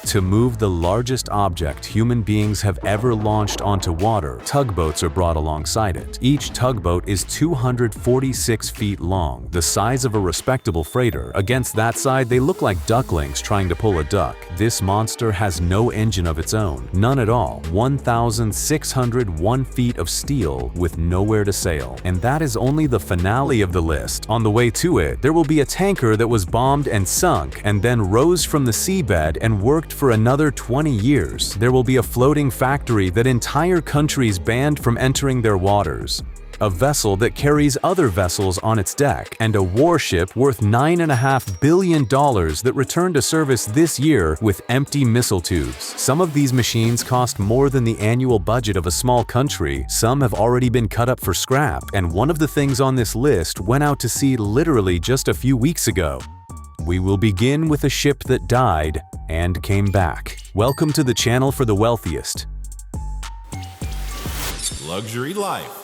To move the largest object human beings have ever launched onto water, tugboats are brought alongside it. Each tugboat is 246 feet long, the size of a respectable freighter. Against that side, they look like ducklings trying to pull a duck. This monster has no engine of its own, none at all. 1,601 feet of steel with nowhere to sail. And that is only the finale of the list. On the way to it, there will be a tanker that was bombed and sunk, and then rose from the seabed and worked for another 20 years. There will be a floating factory that entire countries banned from entering their waters, a vessel that carries other vessels on its deck, and a warship worth $9.5 billion that returned to service this year with empty missile tubes. Some of these machines cost more than the annual budget of a small country, some have already been cut up for scrap, and one of the things on this list went out to sea literally just a few weeks ago. We will begin with a ship that died and came back. Welcome to the channel for the wealthiest. Luxury life.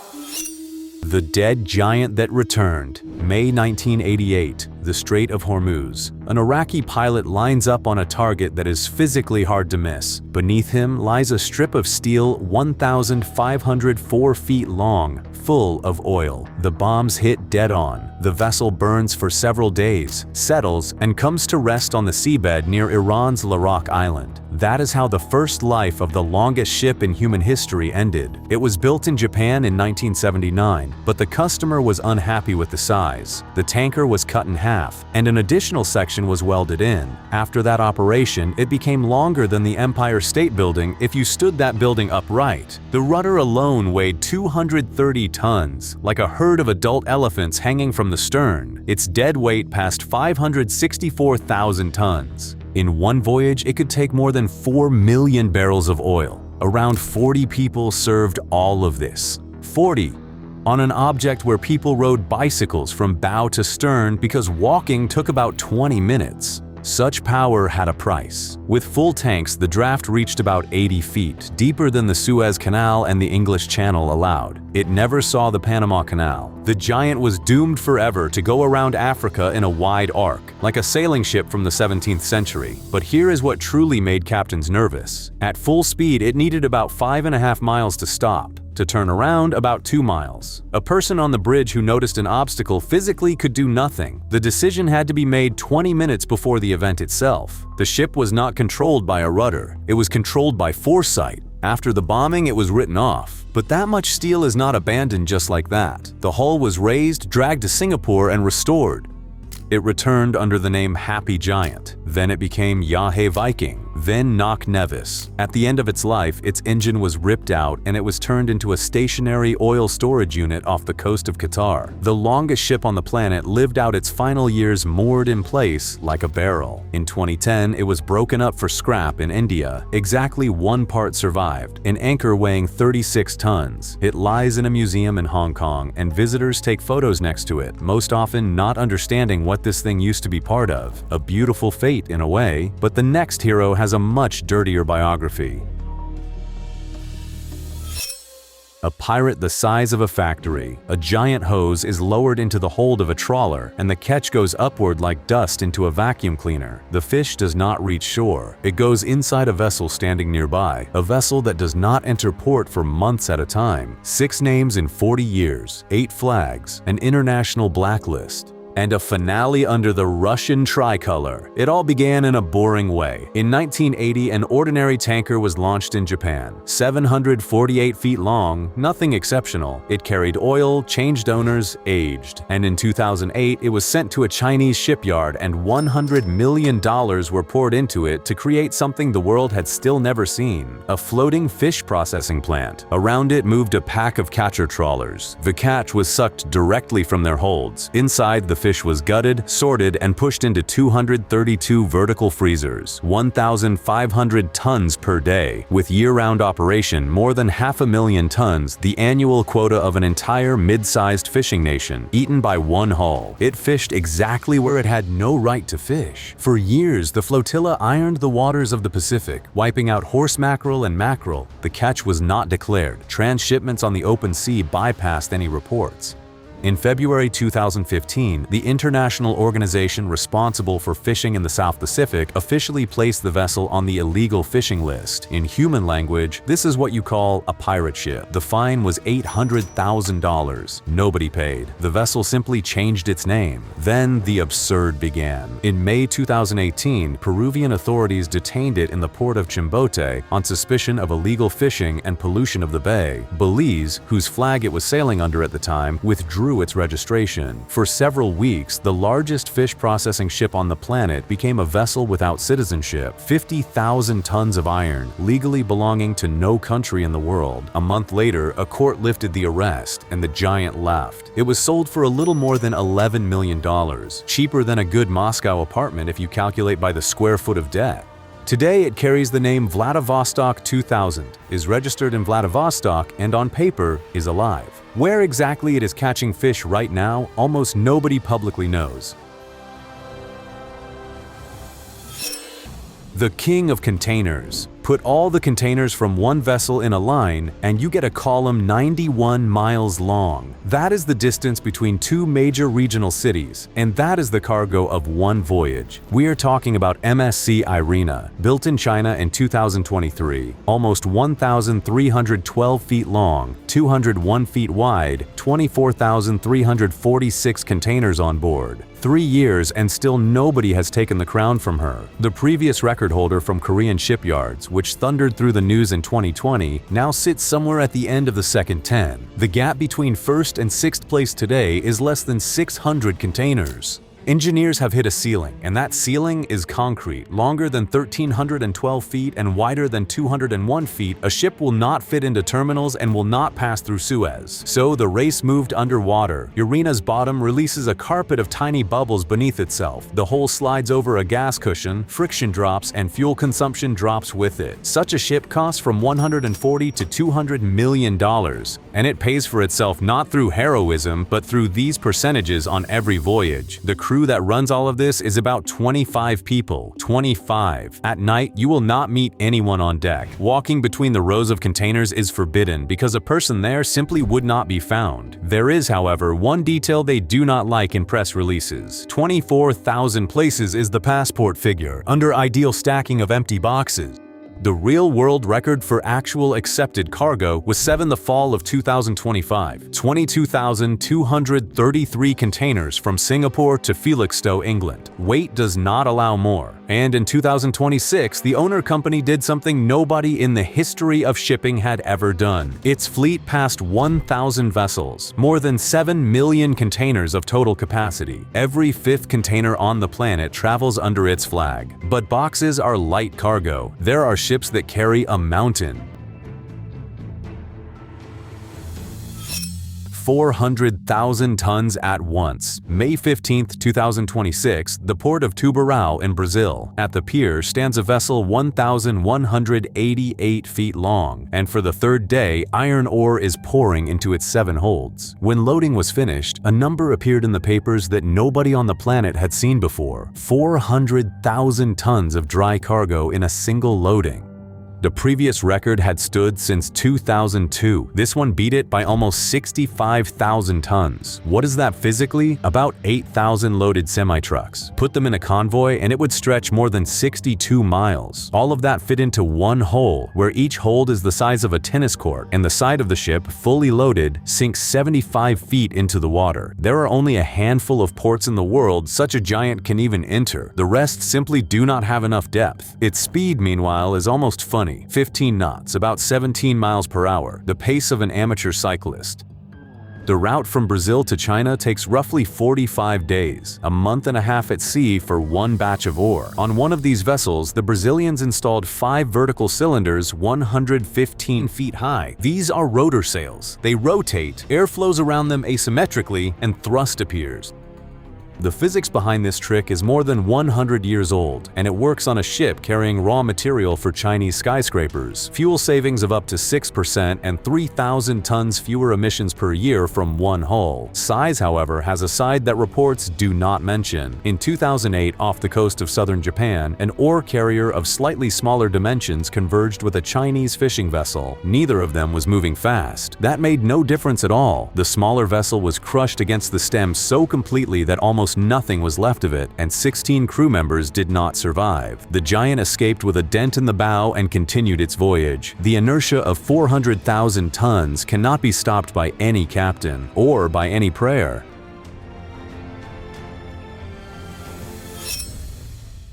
The Dead Giant That Returned. May 1988, the Strait of Hormuz. An Iraqi pilot lines up on a target that is physically hard to miss. Beneath him lies a strip of steel 1,504 feet long, full of oil. The bombs hit dead on. The vessel burns for several days, settles, and comes to rest on the seabed near Iran's Larak Island. That is how the first life of the longest ship in human history ended. It was built in Japan in 1979, but the customer was unhappy with the size. The tanker was cut in half, and an additional section was welded in. After that operation, it became longer than the Empire State Building if you stood that building upright. The rudder alone weighed 230 tons, like a herd of adult elephants hanging from the stern. Its dead weight passed 564,000 tons. In one voyage, it could take more than 4 million barrels of oil. Around 40 people served all of this. 40! On an object where people rode bicycles from bow to stern because walking took about 20 minutes. Such power had a price. With full tanks, the draft reached about 80 feet, deeper than the Suez Canal and the English Channel allowed. It never saw the Panama Canal. The Giant was doomed forever to go around Africa in a wide arc, like a sailing ship from the 17th century. But here is what truly made captains nervous. At full speed, it needed about 5.5 miles to stop. To turn around, about 2 miles. A person on the bridge who noticed an obstacle physically could do nothing. The decision had to be made 20 minutes before the event itself. The ship was not controlled by a rudder. It was controlled by foresight. After the bombing, it was written off. But that much steel is not abandoned just like that. The hull was raised, dragged to Singapore, and restored. It returned under the name Happy Giant. Then it became Yahe Viking, then Knock Nevis. At the end of its life, its engine was ripped out and it was turned into a stationary oil storage unit off the coast of Qatar. The longest ship on the planet lived out its final years moored in place like a barrel. In 2010, it was broken up for scrap in India. Exactly one part survived, an anchor weighing 36 tons. It lies in a museum in Hong Kong and visitors take photos next to it, most often not understanding what this thing used to be part of. A beautiful fate in a way, but the next hero has a much dirtier biography. A pirate the size of a factory. A giant hose is lowered into the hold of a trawler, and the catch goes upward like dust into a vacuum cleaner. The fish does not reach shore. It goes inside a vessel standing nearby, a vessel that does not enter port for months at a time. 6 names in 40 years, 8 flags, an international blacklist, and a finale under the Russian tricolor. It all began in a boring way. In 1980, an ordinary tanker was launched in Japan. 748 feet long, nothing exceptional. It carried oil, changed owners, aged. And in 2008, it was sent to a Chinese shipyard and $100 million were poured into it to create something the world had still never seen. A floating fish processing plant. Around it moved a pack of catcher trawlers. The catch was sucked directly from their holds. Inside, the fish was gutted, sorted, and pushed into 232 vertical freezers, 1,500 tons per day. With year-round operation, more than 500,000 tons, the annual quota of an entire mid-sized fishing nation, eaten by one hull. It fished exactly where it had no right to fish. For years, the flotilla ironed the waters of the Pacific, wiping out horse mackerel and mackerel. The catch was not declared. Transshipments on the open sea bypassed any reports. In February 2015, the international organization responsible for fishing in the South Pacific officially placed the vessel on the illegal fishing list. In human language, this is what you call a pirate ship. The fine was $800,000. Nobody paid. The vessel simply changed its name. Then the absurd began. In May 2018, Peruvian authorities detained it in the port of Chimbote on suspicion of illegal fishing and pollution of the bay. Belize, whose flag it was sailing under at the time, withdrew its registration. For several weeks, the largest fish processing ship on the planet became a vessel without citizenship. 50,000 tons of iron, legally belonging to no country in the world. A month later, a court lifted the arrest, and the giant left. It was sold for a little more than $11 million, cheaper than a good Moscow apartment if you calculate by the square foot of debt. Today, it carries the name Vladivostok 2000, is registered in Vladivostok, and on paper is alive. Where exactly it is catching fish right now, almost nobody publicly knows. The king of containers. Put all the containers from one vessel in a line and you get a column 91 miles long. That is the distance between two major regional cities, and that is the cargo of one voyage. We are talking about MSC Irina, built in China in 2023. Almost 1,312 feet long, 201 feet wide, 24,346 containers on board. 3 years and still nobody has taken the crown from her. The previous record holder from Korean shipyards, which thundered through the news in 2020, now sits somewhere at the end of the second 10. The gap between first and sixth place today is less than 600 containers. Engineers have hit a ceiling, and that ceiling is concrete. Longer than 1,312 feet and wider than 201 feet, a ship will not fit into terminals and will not pass through Suez. So the race moved underwater. Irina's bottom releases a carpet of tiny bubbles beneath itself. The hull slides over a gas cushion, friction drops, and fuel consumption drops with it. Such a ship costs from $140 to $200 million, and it pays for itself not through heroism, but through these percentages on every voyage. The crew that runs all of this is about 25 people. 25. At night, you will not meet anyone on deck. Walking between the rows of containers is forbidden because a person there simply would not be found. There is, however, one detail they do not like in press releases. 24,000 places is the passport figure, under ideal stacking of empty boxes. The real-world record for actual accepted cargo was set in the fall of 2025, 22,233 containers from Singapore to Felixstowe, England. Weight does not allow more. And in 2026, the owner company did something nobody in the history of shipping had ever done. Its fleet passed 1,000 vessels, more than 7 million containers of total capacity. Every fifth container on the planet travels under its flag. But boxes are light cargo. There are ships that carry a mountain. 400,000 tons at once. May 15, 2026, the port of Tubarão in Brazil. At the pier stands a vessel 1,188 feet long, and for the third day, iron ore is pouring into its 7 holds. When loading was finished, a number appeared in the papers that nobody on the planet had seen before. 400,000 tons of dry cargo in a single loading. The previous record had stood since 2002. This one beat it by almost 65,000 tons. What is that physically? About 8,000 loaded semi-trucks. Put them in a convoy and it would stretch more than 62 miles. All of that fit into one hole, where each hold is the size of a tennis court, and the side of the ship, fully loaded, sinks 75 feet into the water. There are only a handful of ports in the world such a giant can even enter. The rest simply do not have enough depth. Its speed, meanwhile, is almost funny. 15 knots, about 17 miles per hour, the pace of an amateur cyclist. The route from Brazil to China takes roughly 45 days, a month and a half at sea for one batch of ore. On one of these vessels, the Brazilians installed 5 vertical cylinders 115 feet high. These are rotor sails. They rotate, air flows around them asymmetrically, and thrust appears. The physics behind this trick is more than 100 years old, and it works on a ship carrying raw material for Chinese skyscrapers, fuel savings of up to 6%, and 3,000 tons fewer emissions per year from one hull. Size, however, has a side that reports do not mention. In 2008, off the coast of southern Japan, an ore carrier of slightly smaller dimensions converged with a Chinese fishing vessel. Neither of them was moving fast. That made no difference at all. The smaller vessel was crushed against the stem so completely that almost nothing was left of it, and 16 crew members did not survive. The giant escaped with a dent in the bow and continued its voyage. The inertia of 400,000 tons cannot be stopped by any captain or by any prayer.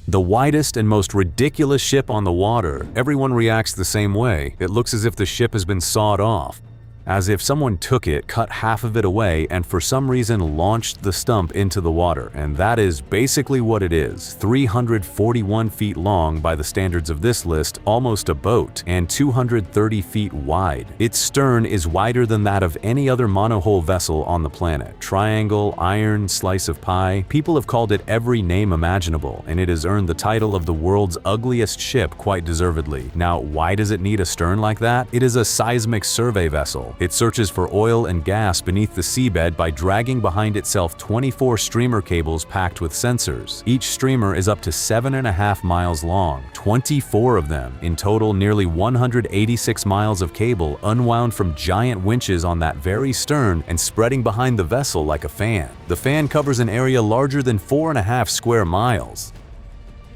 The widest and most ridiculous ship on the water. Everyone reacts the same way. It looks as if the ship has been sawed off, as if someone took it, cut half of it away, and for some reason launched the stump into the water. And that is basically what it is. 341 feet long by the standards of this list, almost a boat, and 230 feet wide. Its stern is wider than that of any other monohull vessel on the planet. Triangle, iron, slice of pie. People have called it every name imaginable, and it has earned the title of the world's ugliest ship quite deservedly. Now, why does it need a stern like that? It is a seismic survey vessel. It searches for oil and gas beneath the seabed by dragging behind itself 24 streamer cables packed with sensors. Each streamer is up to 7.5 miles long, 24 of them. In total, nearly 186 miles of cable unwound from giant winches on that very stern and spreading behind the vessel like a fan. The fan covers an area larger than 4.5 square miles.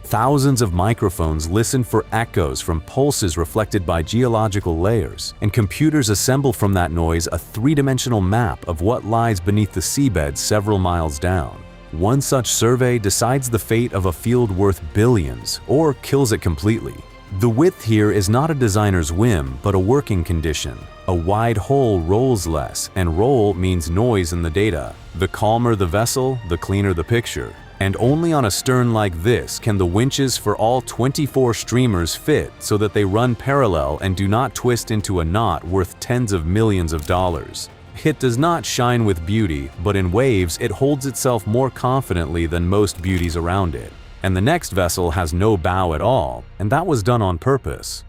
Thousands of microphones listen for echoes from pulses reflected by geological layers, and computers assemble from that noise a three-dimensional map of what lies beneath the seabed several miles down. One such survey decides the fate of a field worth billions, or kills it completely. The width here is not a designer's whim, but a working condition. A wide hole rolls less, and roll means noise in the data. The calmer the vessel, the cleaner the picture. And only on a stern like this can the winches for all 24 streamers fit so that they run parallel and do not twist into a knot worth tens of millions of dollars. It does not shine with beauty, but in waves it holds itself more confidently than most beauties around it. And the next vessel has no bow at all, and that was done on purpose.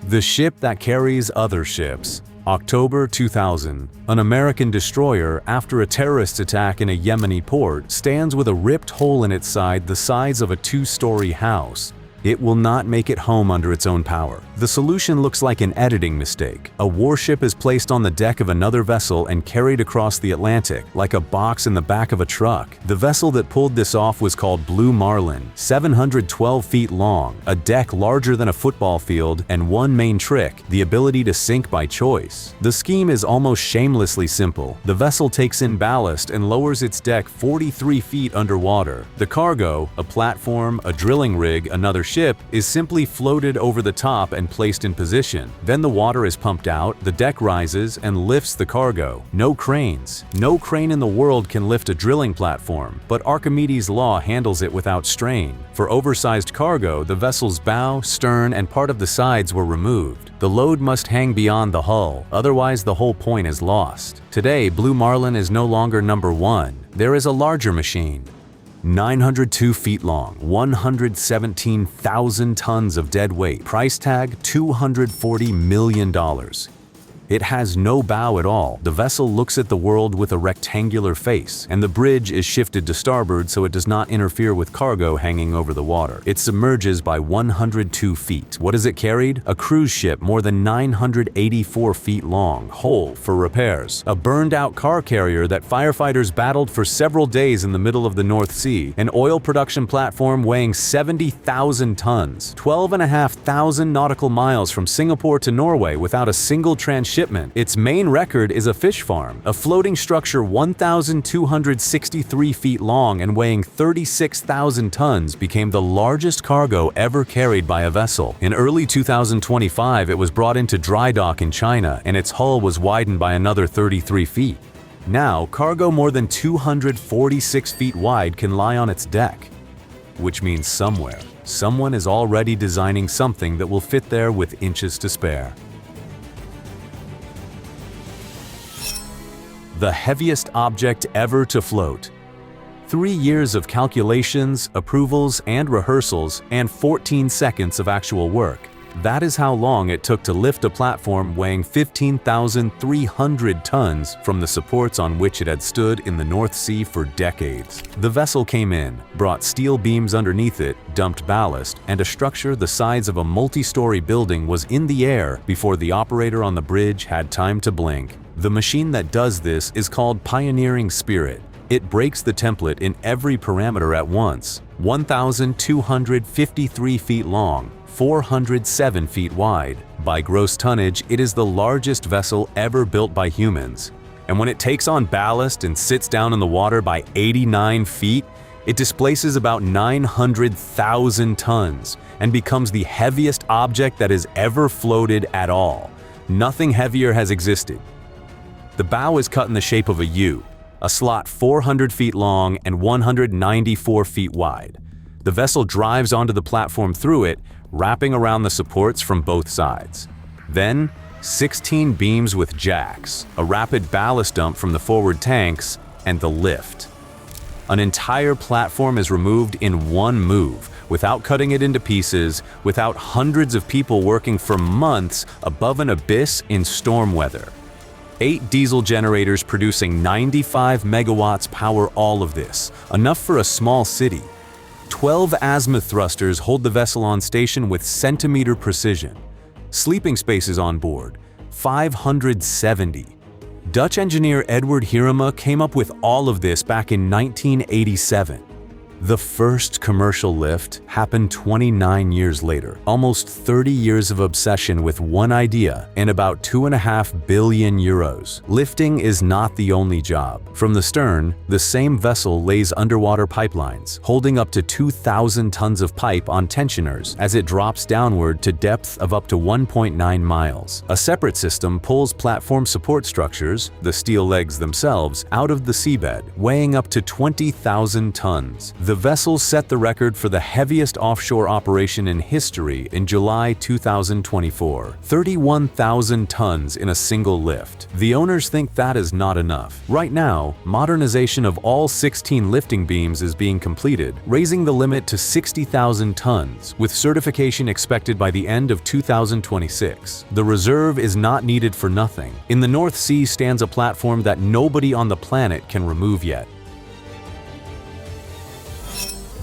The ship that carries other ships. October 2000, an American destroyer, after a terrorist attack in a Yemeni port, stands with a ripped hole in its side the size of a two-story house. It will not make it home under its own power. The solution looks like an editing mistake. A warship is placed on the deck of another vessel and carried across the Atlantic, like a box in the back of a truck. The vessel that pulled this off was called Blue Marlin, 712 feet long, a deck larger than a football field, and one main trick, the ability to sink by choice. The scheme is almost shamelessly simple. The vessel takes in ballast and lowers its deck 43 feet underwater. The cargo, a platform, a drilling rig, another ship, is simply floated over the top and placed in position. Then the water is pumped out, the deck rises, and lifts the cargo. No cranes. No crane in the world can lift a drilling platform, but Archimedes' law handles it without strain. For oversized cargo, the vessel's bow, stern, and part of the sides were removed. The load must hang beyond the hull, otherwise the whole point is lost. Today, Blue Marlin is no longer number one. There is a larger machine. 902 feet long, 117,000 tons of dead weight, price tag $240 million. It has no bow at all. The vessel looks at the world with a rectangular face, and the bridge is shifted to starboard so it does not interfere with cargo hanging over the water. It submerges by 102 feet. What is it carried? A cruise ship more than 984 feet long, whole for repairs. A burned-out car carrier that firefighters battled for several days in the middle of the North Sea. An oil production platform weighing 70,000 tons, 12,500 nautical miles from Singapore to Norway without a single transshipment. Its main record is a fish farm, a floating structure 1,263 feet long and weighing 36,000 tons became the largest cargo ever carried by a vessel. In early 2025, it was brought into dry dock in China, and its hull was widened by another 33 feet. Now, cargo more than 246 feet wide can lie on its deck, which means somewhere, someone is already designing something that will fit there with inches to spare. the heaviest object ever to float. 3 years of calculations, approvals, and rehearsals, and 14 seconds of actual work. That is how long it took to lift a platform weighing 15,300 tons from the supports on which it had stood in the North Sea for decades. The vessel came in, brought steel beams underneath it, dumped ballast, and a structure the size of a multi-story building was in the air before the operator on the bridge had time to blink. The machine that does this is called Pioneering Spirit. It breaks the template in every parameter at once. 1,253 feet long, 407 feet wide. By gross tonnage, it is the largest vessel ever built by humans. And when it takes on ballast and sits down in the water by 89 feet, it displaces about 900,000 tons and becomes the heaviest object that has ever floated at all. Nothing heavier has existed. The bow is cut in the shape of a U, a slot 400 feet long and 194 feet wide. The vessel drives onto the platform through it, wrapping around the supports from both sides. Then, 16 beams with jacks, a rapid ballast dump from the forward tanks, and the lift. An entire platform is removed in one move, without cutting it into pieces, without hundreds of people working for months above an abyss in storm weather. 8 diesel generators producing 95 megawatts power all of this, enough for a small city. 12 azimuth thrusters hold the vessel on station with centimeter precision. Sleeping spaces on board, 570. Dutch engineer Edward Hirema came up with all of this back in 1987. The first commercial lift happened 29 years later, almost 30 years of obsession with one idea and about 2.5 billion euros. Lifting is not the only job. From the stern, the same vessel lays underwater pipelines, holding up to 2,000 tons of pipe on tensioners as it drops downward to depth of up to 1.9 miles. A separate system pulls platform support structures, the steel legs themselves, out of the seabed, weighing up to 20,000 tons. The vessel set the record for the heaviest offshore operation in history in July 2024, 31,000 tons in a single lift. The owners think that is not enough. Right now, modernization of all 16 lifting beams is being completed, raising the limit to 60,000 tons, with certification expected by the end of 2026. The reserve is not needed for nothing. In the North Sea stands a platform that nobody on the planet can remove yet.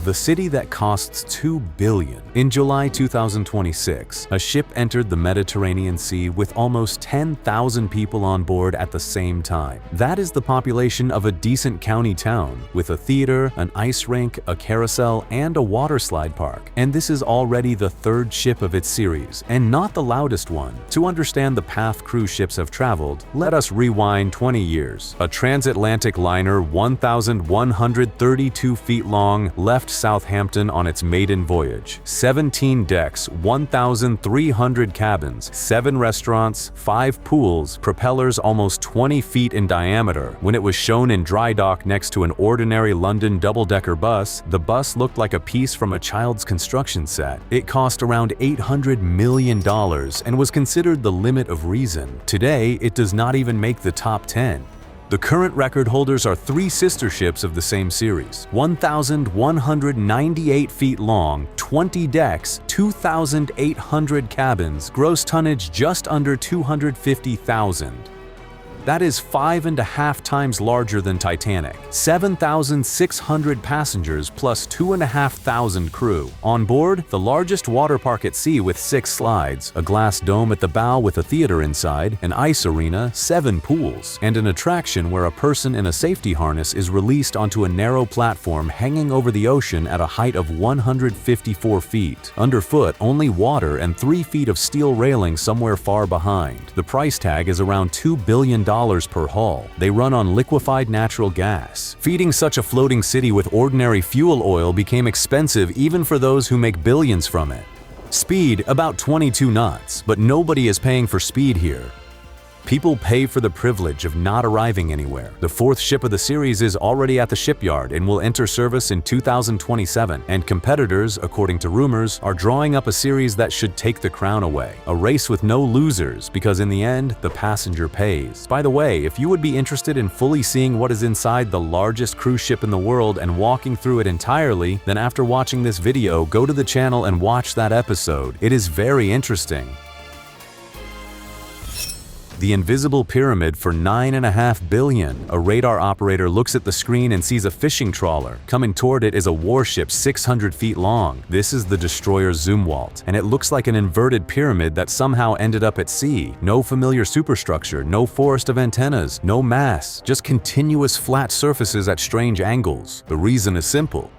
The city that costs $2 billion. In July 2026, a ship entered the Mediterranean Sea with almost 10,000 people on board at the same time. That is the population of a decent county town, with a theater, an ice rink, a carousel, and a water slide park. And this is already the 3rd ship of its series, and not the loudest one. To understand the path cruise ships have traveled, let us rewind 20 years. A transatlantic liner 1,132 feet long left Southampton on its maiden voyage. 17 decks, 1,300 cabins, 7 restaurants, 5 pools, propellers almost 20 feet in diameter. When it was shown in dry dock next to an ordinary London double-decker bus, the bus looked like a piece from a child's construction set. It cost around $800 million and was considered the limit of reason. Today, it does not even make the top 10. The current record holders are 3 sister ships of the same series. 1,198 feet long, 20 decks, 2,800 cabins, gross tonnage just under 250,000. That is 5.5 times larger than Titanic. 7,600 passengers plus 2,500 crew. On board, the largest water park at sea with 6 slides, a glass dome at the bow with a theater inside, an ice arena, 7 pools, and an attraction where a person in a safety harness is released onto a narrow platform hanging over the ocean at a height of 154 feet. Underfoot, only water and 3 feet of steel railing somewhere far behind. The price tag is around $2 billion per hull. They run on liquefied natural gas. Feeding such a floating city with ordinary fuel oil became expensive even for those who make billions from it. Speed, about 22 knots, but nobody is paying for speed here. People pay for the privilege of not arriving anywhere. The fourth ship of the series is already at the shipyard and will enter service in 2027, and competitors, according to rumors, are drawing up a series that should take the crown away. A race with no losers, because in the end, the passenger pays. By the way, if you would be interested in fully seeing what is inside the largest cruise ship in the world and walking through it entirely, then after watching this video, go to the channel and watch that episode. It is very interesting. The invisible pyramid for $9.5 billion. A radar operator looks at the screen and sees a fishing trawler. Coming toward it is a warship 600 feet long. This is the destroyer Zumwalt, and it looks like an inverted pyramid that somehow ended up at sea. No familiar superstructure, no forest of antennas, no mass, just continuous flat surfaces at strange angles. The reason is simple.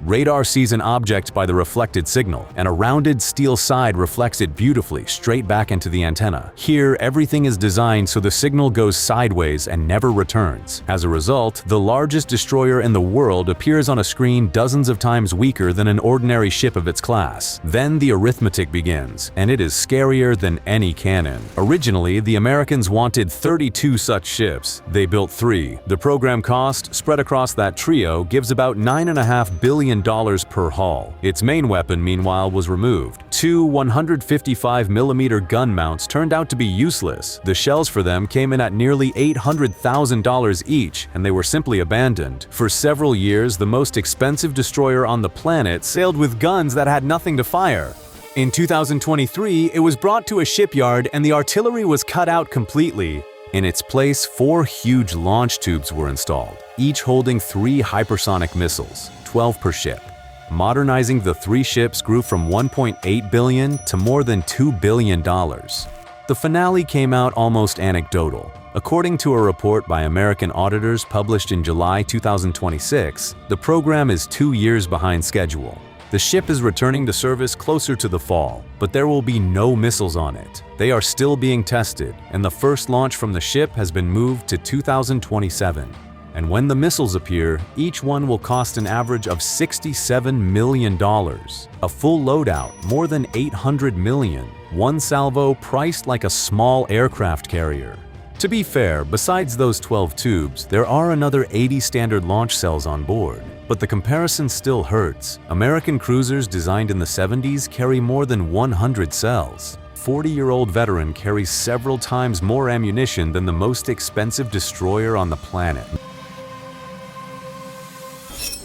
Radar sees an object by the reflected signal, and a rounded steel side reflects it beautifully straight back into the antenna. Here, everything is designed so the signal goes sideways and never returns. As a result, the largest destroyer in the world appears on a screen dozens of times weaker than an ordinary ship of its class. Then the arithmetic begins, and it is scarier than any cannon. Originally, the Americans wanted 32 such ships. They built 3. The program cost, spread across that trio, gives about $9.5 billion per haul. Its main weapon, meanwhile, was removed. 2 155mm gun mounts turned out to be useless. The shells for them came in at nearly $800,000 each, and they were simply abandoned. For several years, the most expensive destroyer on the planet sailed with guns that had nothing to fire. In 2023, it was brought to a shipyard and the artillery was cut out completely. In its place, 4 huge launch tubes were installed, each holding 3 hypersonic missiles, 12 per ship. Modernizing the 3 ships grew from $1.8 billion to more than $2 billion. The finale came out almost anecdotal. According to a report by American auditors published in July 2026, the program is 2 years behind schedule. The ship is returning to service closer to the fall, but there will be no missiles on it. They are still being tested, and the first launch from the ship has been moved to 2027. And when the missiles appear, each one will cost an average of $67 million. A full loadout, more than $800 million. One salvo priced like a small aircraft carrier. To be fair, besides those 12 tubes, there are another 80 standard launch cells on board. But the comparison still hurts. American cruisers designed in the 70s carry more than 100 cells. 40-year-old veteran carries several times more ammunition than the most expensive destroyer on the planet.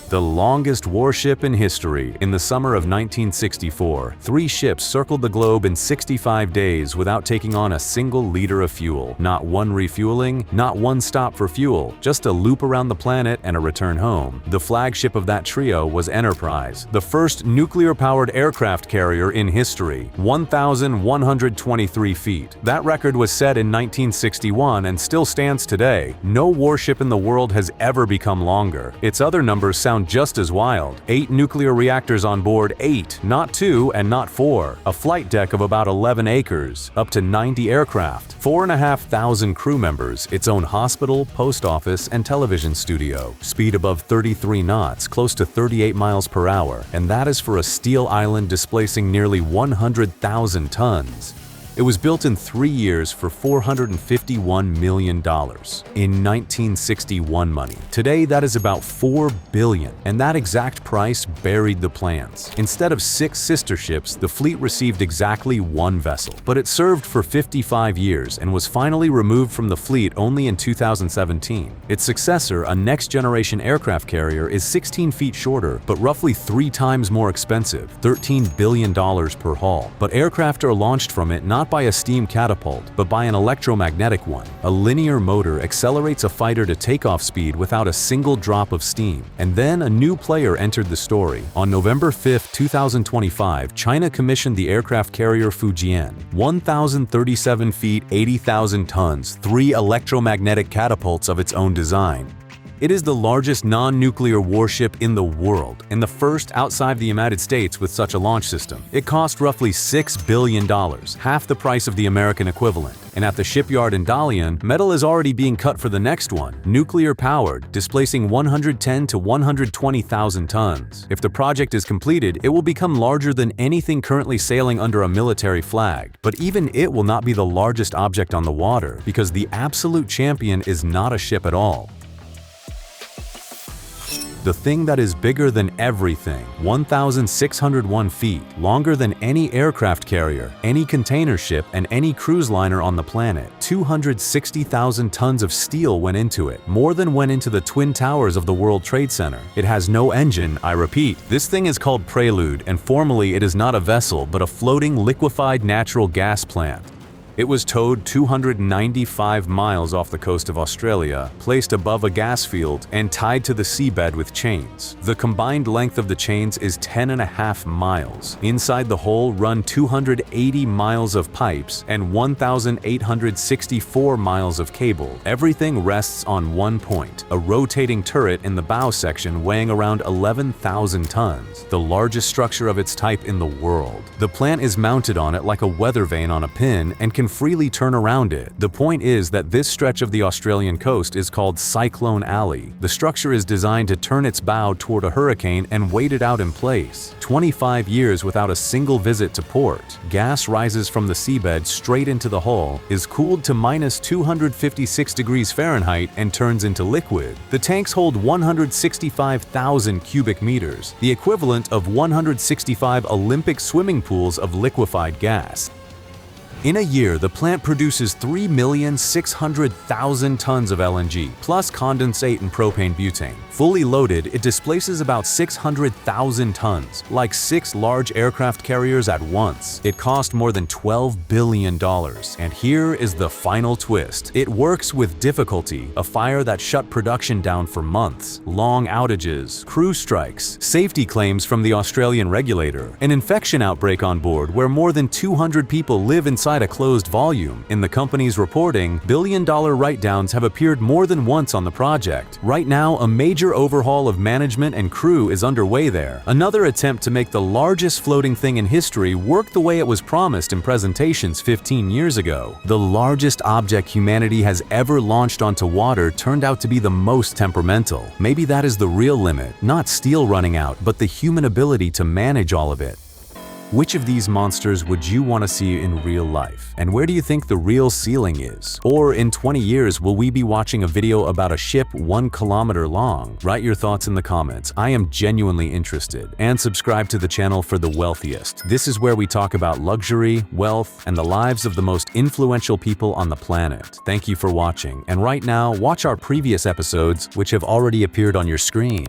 The longest warship in history. In the summer of 1964, 3 ships circled the globe in 65 days without taking on a single liter of fuel. Not one refueling, not one stop for fuel, just a loop around the planet and a return home. The flagship of that trio was Enterprise, the first nuclear-powered aircraft carrier in history, 1,123 feet. That record was set in 1961 and still stands today. No warship in the world has ever become longer. Its other numbers sound just as wild. 8 nuclear reactors on board, 8, not 2 and not 4. A flight deck of about 11 acres, up to 90 aircraft, 4,500 crew members, its own hospital, post office, and television studio. Speed above 33 knots, close to 38 miles per hour, and that is for a steel island displacing nearly 100,000 tons. It was built in 3 years for $451 million in 1961 money. Today, that is about $4 billion, and that exact price buried the plans. Instead of 6 sister ships, the fleet received exactly 1 vessel. But it served for 55 years and was finally removed from the fleet only in 2017. Its successor, a next-generation aircraft carrier, is 16 feet shorter, but roughly 3 times more expensive, $13 billion per haul. But aircraft are launched from it not by a steam catapult, but by an electromagnetic one. A linear motor accelerates a fighter to takeoff speed without a single drop of steam. And then a new player entered the story. On November 5, 2025, China commissioned the aircraft carrier Fujian. 1,037 feet, 80,000 tons, 3 electromagnetic catapults of its own design. It is the largest non-nuclear warship in the world, and the first outside the United States with such a launch system. It cost roughly $6 billion, half the price of the American equivalent. And at the shipyard in Dalian, metal is already being cut for the next one, nuclear-powered, displacing 110 to 120,000 tons. If the project is completed, it will become larger than anything currently sailing under a military flag. But even it will not be the largest object on the water, because the absolute champion is not a ship at all. The thing that is bigger than everything, 1,601 feet, longer than any aircraft carrier, any container ship, and any cruise liner on the planet. 260,000 tons of steel went into it, more than went into the Twin Towers of the World Trade Center. It has no engine, I repeat. This thing is called Prelude, and formally it is not a vessel, but a floating liquefied natural gas plant. It was towed 295 miles off the coast of Australia, placed above a gas field, and tied to the seabed with chains. The combined length of the chains is 10.5 miles. Inside the hole run 280 miles of pipes and 1,864 miles of cable. Everything rests on one point, a rotating turret in the bow section weighing around 11,000 tons, the largest structure of its type in the world. The plant is mounted on it like a weather vane on a pin and can freely turn around it. The point is that this stretch of the Australian coast is called Cyclone Alley. The structure is designed to turn its bow toward a hurricane and wait it out in place. 25 years without a single visit to port. Gas rises from the seabed straight into the hull, is cooled to minus 256 degrees Fahrenheit, and turns into liquid. The tanks hold 165,000 cubic meters, the equivalent of 165 Olympic swimming pools of liquefied gas. In a year, the plant produces 3,600,000 tons of LNG, plus condensate and propane butane. Fully loaded, it displaces about 600,000 tons, like 6 large aircraft carriers at once. It cost more than $12 billion. And here is the final twist. It works with difficulty, a fire that shut production down for months, long outages, crew strikes, safety claims from the Australian regulator, an infection outbreak on board where more than 200 people live inside a closed volume. In the company's reporting, billion-dollar write-downs have appeared more than once on the project. Right now, a major overhaul of management and crew is underway there. Another attempt to make the largest floating thing in history work the way it was promised in presentations 15 years ago. The largest object humanity has ever launched onto water turned out to be the most temperamental. Maybe that is the real limit, not steel running out, but the human ability to manage all of it. Which of these monsters would you want to see in real life? And where do you think the real ceiling is? Or in 20 years, will we be watching a video about a ship 1 kilometer long? Write your thoughts in the comments. I am genuinely interested. And subscribe to the channel for the wealthiest. This is where we talk about luxury, wealth, and the lives of the most influential people on the planet. Thank you for watching. And right now, watch our previous episodes, which have already appeared on your screen.